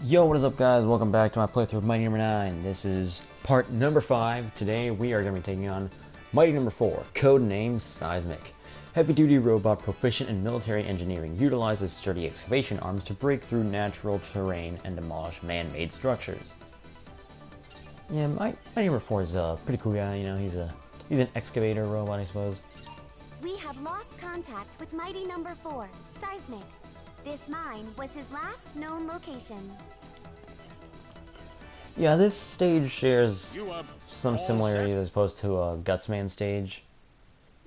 Yo, what is up guys? Welcome back to my playthrough of Mighty Number 9. This is part number 5. Today we are going to be taking on Mighty Number 4, codenamed Seismic. Heavy-duty robot proficient in military engineering utilizes sturdy excavation arms to break through natural terrain and demolish man-made structures. Yeah, Mighty Number 4 is a pretty cool guy, you know, he's an excavator robot, I suppose. We have lost contact with Mighty Number 4, Seismic. This mine was his last known location. Yeah, this stage shares some similarities as opposed to a Gutsman stage.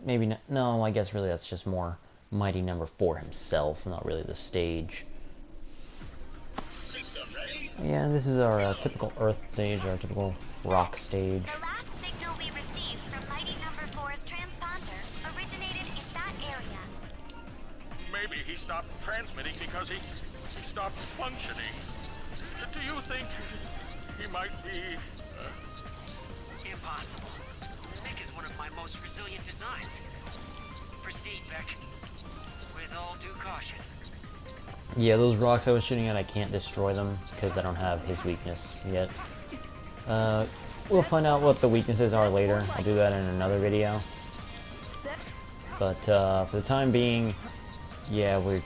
Maybe not, no, I guess really that's just more Mighty Number 4 himself, not really the stage. Yeah, this is our typical Earth stage, our typical rock stage. The last signal we received from Mighty Number 4's transponder originated in that area. Maybe he stopped transmitting because he stopped functioning. Do you think he might be... Impossible. Nick is one of my most resilient designs. Proceed, Beck. With all due caution. Yeah, those rocks I was shooting at, I can't destroy them because I don't have his weakness yet. We'll find out what the weaknesses are later. I'll do that in another video. But for the time being, yeah, we're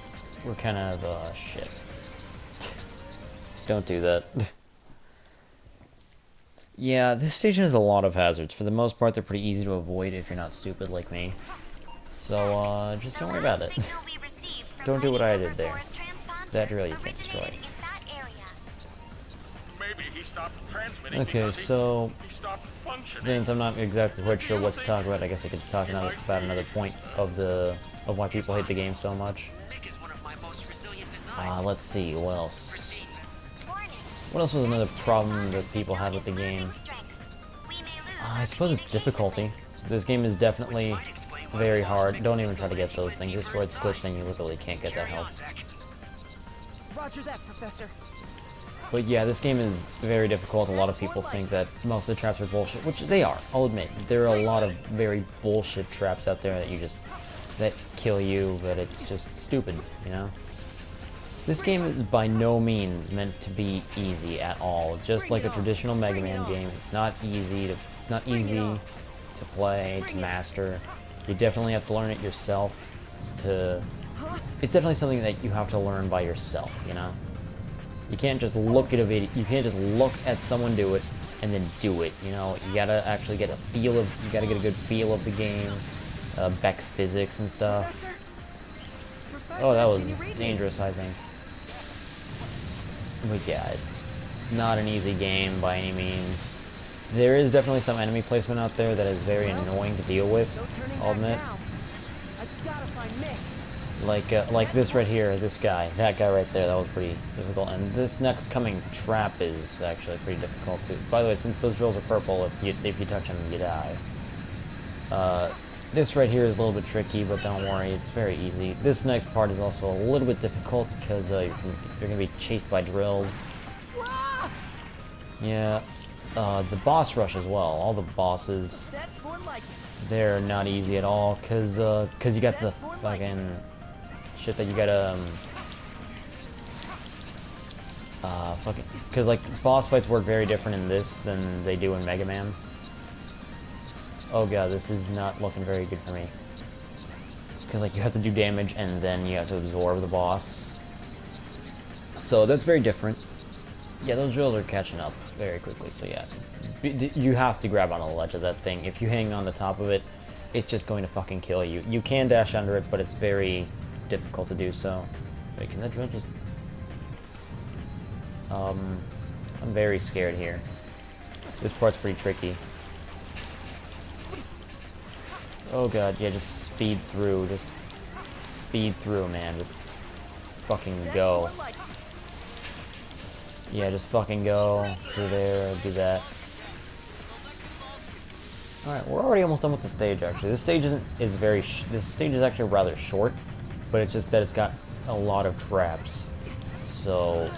kind of shit. Don't do that. Yeah, this stage has a lot of hazards. For the most part, they're pretty easy to avoid if you're not stupid like me. So just don't worry about it. Don't do what I did there. That really you can't destroy. Maybe he stopped transmitting Okay, because so he stopped functioning. since I'm not exactly quite sure what to talk about, I guess I could talk about another point of why people hate the game so much. Nick is one of my most resilient designs. Let's see, what else? Proceed. What else was another problem that people have with the game? I suppose it's difficulty. This game is definitely very hard. Don't even try to get those things. Just where it's glitched and you literally can't get that Carry on, help. Beck. Roger that, Professor. But yeah, this game is very difficult. A lot of people think that most of the traps are bullshit, which they are. I'll admit. There are a lot of very bullshit traps out there that kill you, but it's just stupid, you know? This game is by no means meant to be easy at all. Just like a traditional Mega Man game, it's not easy to play, to master. You definitely have to learn it yourself. It's definitely something that you have to learn by yourself, you know? You can't just look at a video, you can't just look at someone do it and then do it, you know? You gotta actually get you gotta get a good feel of the game, Beck's physics and stuff. Professor, Oh, that was can you read me? dangerous, I think. But yeah, it's not an easy game by any means. There is definitely some enemy placement out there that is very annoying to deal with, No turning I'll back admit. now. I've gotta find Nick. Like this right here, this guy, that guy right there, that was pretty difficult. And this next coming trap is actually pretty difficult too. By the way, since those drills are purple, if you touch them, you die. This right here is a little bit tricky, but don't worry, it's very easy. This next part is also a little bit difficult because you're gonna be chased by drills. Yeah, the boss rush as well. All the bosses, That's more like it. they're not easy at all because you got the fucking shit that you gotta because like boss fights work very different in this than they do in Mega Man. Oh god, this is not looking very good for me. Because like you have to do damage and then you have to absorb the boss. So that's very different. Yeah, those drills are catching up very quickly, so yeah. You have to grab on the ledge of that thing. If you hang on the top of it, it's just going to fucking kill you. You can dash under it, but it's very difficult to do so. Wait, can that drill just... I'm very scared here. This part's pretty tricky. Oh god, yeah, just speed through, man, just fucking go. More like it. Yeah, just fucking go through there, do that. Alright, we're already almost done with the stage, actually. This stage this stage is actually rather short, but it's just that it's got a lot of traps. So,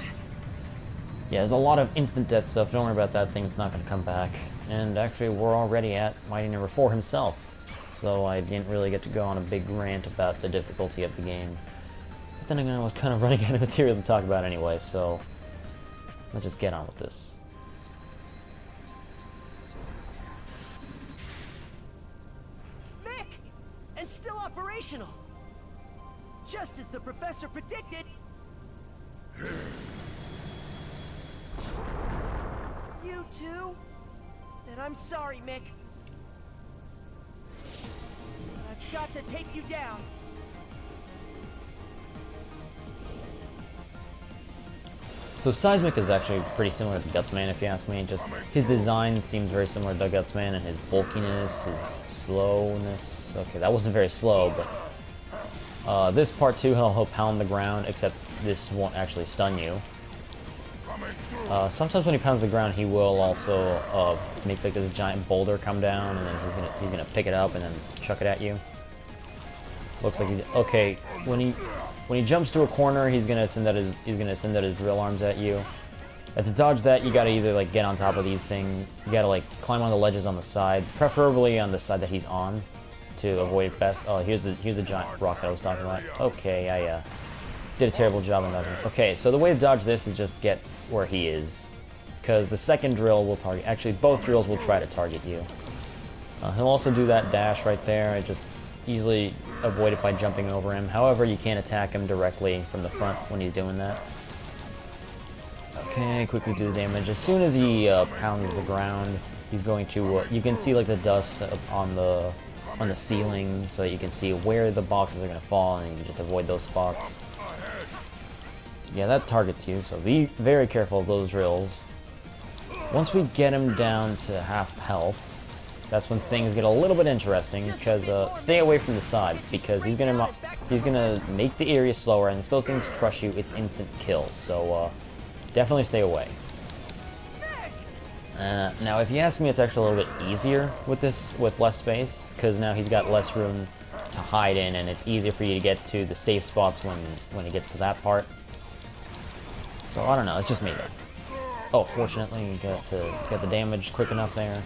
yeah, there's a lot of instant death stuff, don't worry about that thing, it's not gonna come back. And actually, we're already at Mighty Number 4 himself. So I didn't really get to go on a big rant about the difficulty of the game. But then again, I was kind of running out of material to talk about anyway, so... let's just get on with this. Mick! And still operational! Just as the professor predicted! You too? Then I'm sorry, Mick. But I've got to take you down. So Seismic is actually pretty similar to Gutsman, if you ask me. Just his design seems very similar to Gutsman, and his bulkiness, his slowness. Okay, that wasn't very slow, but this part too, he'll pound the ground, except this won't actually stun you. Sometimes when he pounds the ground, he will also make like this giant boulder come down, and then he's gonna pick it up and then chuck it at you. Looks like okay. When he jumps to a corner, he's gonna send out his drill arms at you. And to dodge that, you gotta either like get on top of these things. You gotta like climb on the ledges on the sides, preferably on the side that he's on, to avoid it best. Oh, here's the giant rock that I was talking about. Okay, I did a terrible job on dodging. Okay, so the way to dodge this is just get where he is, because the second drill will target. Actually, both drills will try to target you. He'll also do that dash right there. I just easily avoid it by jumping over him. However, you can't attack him directly from the front when he's doing that. Okay, quickly do the damage. As soon as he pounds the ground, he's going to. You can see like the dust on the ceiling, so that you can see where the boxes are going to fall, and you can just avoid those spots. Yeah, that targets you, so be very careful of those drills. Once we get him down to half health, that's when things get a little bit interesting, because stay away from the sides, because he's gonna make the area slower, and if those things crush you, it's instant kills. So definitely stay away. Now, if you ask me, it's actually a little bit easier with less space, because now he's got less room to hide in, and it's easier for you to get to the safe spots when it gets to that part. So I don't know, it's just me though. Oh, fortunately, you got the damage quick enough there.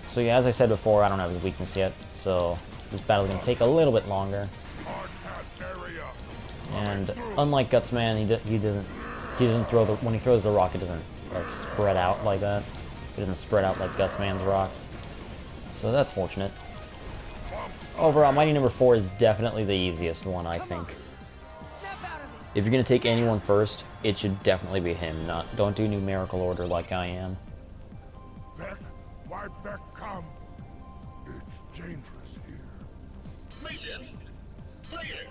So yeah, as I said before, I don't have his weakness yet, so this battle's gonna take a little bit longer. And unlike Gutsman, he doesn't throw when he throws the rock, it doesn't like spread out like that. It doesn't spread out like Gutsman's rocks. So that's fortunate. Overall, Mighty number 4 is definitely the easiest one, I think. If you're gonna take anyone first, it should definitely be him. Don't do numerical order like I am. Beck, why Beck come? It's dangerous here. Mission clear.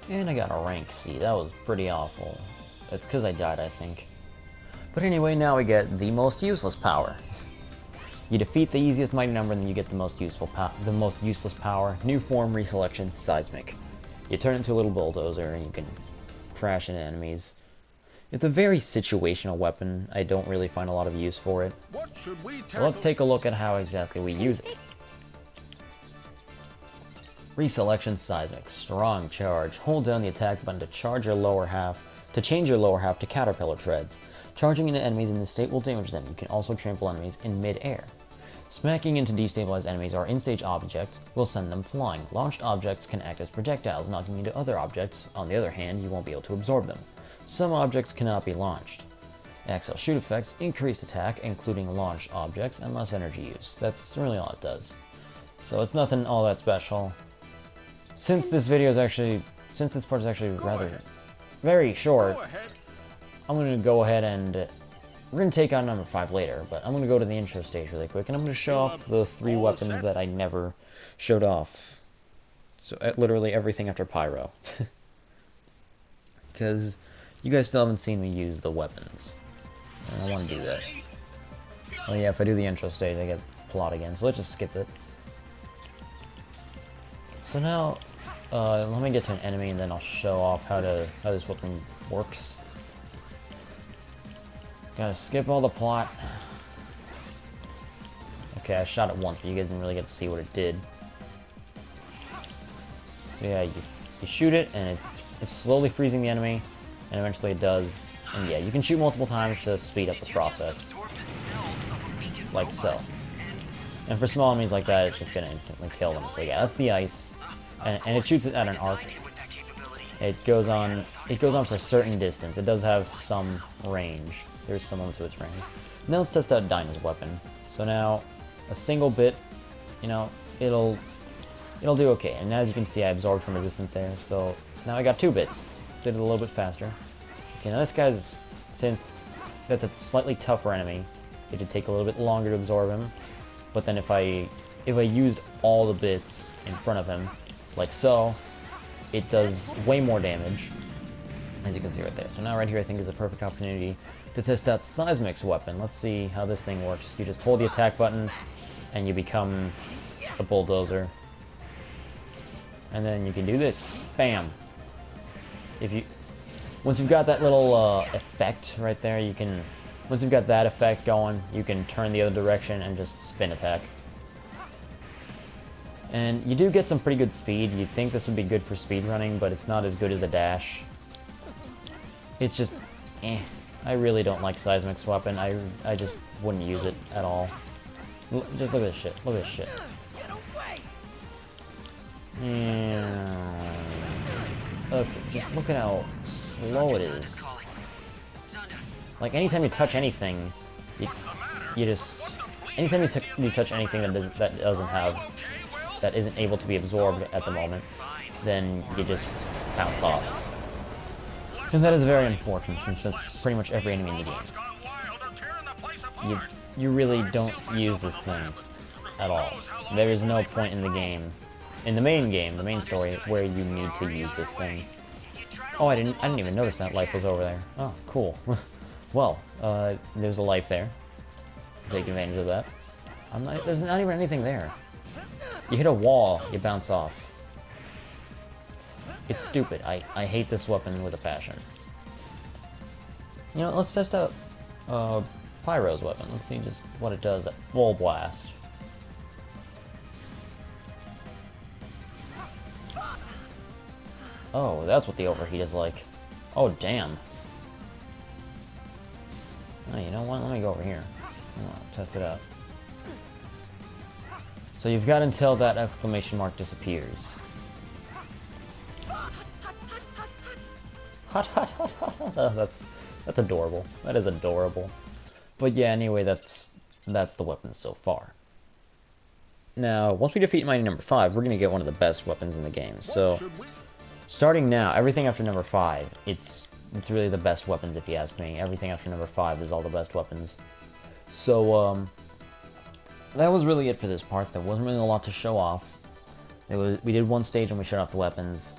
And I got a rank C. That was pretty awful. It's because I died, I think. But anyway, now we get the most useless power. You defeat the easiest mighty number, and then you get the most useless power. New form, ReXelections Seismic. You turn into a little bulldozer, and you can crash into enemies. It's a very situational weapon. I don't really find a lot of use for it. What should we So let's take a look at how exactly we use it. ReXelections Seismic. Strong charge. Hold down the attack button to change your lower half to caterpillar treads. Charging into enemies in this state will damage them. You can also trample enemies in mid-air. Smacking into destabilized enemies or in-stage objects will send them flying. Launched objects can act as projectiles, knocking into other objects. On the other hand, you won't be able to absorb them. Some objects cannot be launched. Axial shoot effects, increased attack, including launched objects, and less energy use. That's really all it does. So it's nothing all that special. Since this part is actually rather very short, I'm going to go ahead and we're going to take on number 5 later, but I'm going to go to the intro stage really quick, and I'm going to show off the 3 weapons that I never showed off. So literally everything after Pyro. Because you guys still haven't seen me use the weapons. And I want to do that. Oh yeah, if I do the intro stage, I get plot again, so let's just skip it. So now, let me get to an enemy, and then I'll show off how this weapon works. Gotta skip all the plot. Okay, I shot it once, but you guys didn't really get to see what it did. So yeah, you shoot it, and it's slowly freezing the enemy, and eventually it does. And yeah, you can shoot multiple times to speed up the process. Like so. And for small enemies like that, it's just gonna instantly kill them. So yeah, that's the ice. And it shoots it at an arc. It goes on for a certain distance. It does have some range. There's some limit to its range. Now let's test out Dinah's weapon. So now, a single bit, you know, it'll do okay. And as you can see, I absorbed from resistance there. So now I got 2 bits. Did it a little bit faster. Okay, now this guy's, since that's a slightly tougher enemy, it would take a little bit longer to absorb him. But then if I used all the bits in front of him, like so, it does way more damage, as you can see right there. So now right here I think is a perfect opportunity to test out Seismic's weapon. Let's see how this thing works. You just hold the attack button, and you become a bulldozer. And then you can do this. Bam! Once you've got that little effect right there, once you've got that effect going, you can turn the other direction and just spin attack. And you do get some pretty good speed. You'd think this would be good for speed running, but it's not as good as the dash. It's just, I really don't like Seismic's weapon. I just wouldn't use it at all. Just look at this shit. Look at this shit. Okay, just look at how slow it is. Like, anytime you touch anything, anytime you touch anything that isn't able to be absorbed at the moment, then you just bounce off. And that is very unfortunate, since that's pretty much every enemy in the game. You really don't use this thing at all. There is no point in the game, in the main story, where you need to use this thing. Oh, I didn't even notice that life was over there. Oh, cool. Well, there's a life there. Take advantage of that. There's not even anything there. You hit a wall, you bounce off. It's stupid. I hate this weapon with a passion. You know, let's test out Pyro's weapon. Let's see just what it does at full blast. Oh, that's what the overheat is like. Oh, damn. Oh, you know what? Let me go over here. Test it out. So you've got until that exclamation mark disappears. Hot, hot, hot, hot, hot. That's adorable. That is adorable. But yeah, anyway, that's the weapon so far. Now, once we defeat Mighty number 5, we're gonna get one of the best weapons in the game. So, starting now, everything after number 5, it's really the best weapons if you ask me. Everything after number 5 is all the best weapons. So, that was really it for this part. There wasn't really a lot to show off. We did one stage and we shut off the weapons.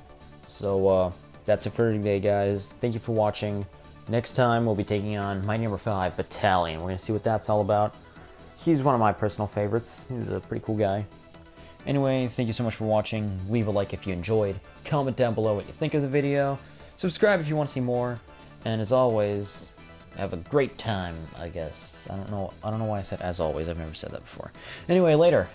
So, that's it for today, guys. Thank you for watching. Next time, we'll be taking on Mighty number 5, Battalion. We're going to see what that's all about. He's one of my personal favorites. He's a pretty cool guy. Anyway, thank you so much for watching. Leave a like if you enjoyed. Comment down below what you think of the video. Subscribe if you want to see more. And as always, have a great time, I guess. I don't know why I said as always. I've never said that before. Anyway, later.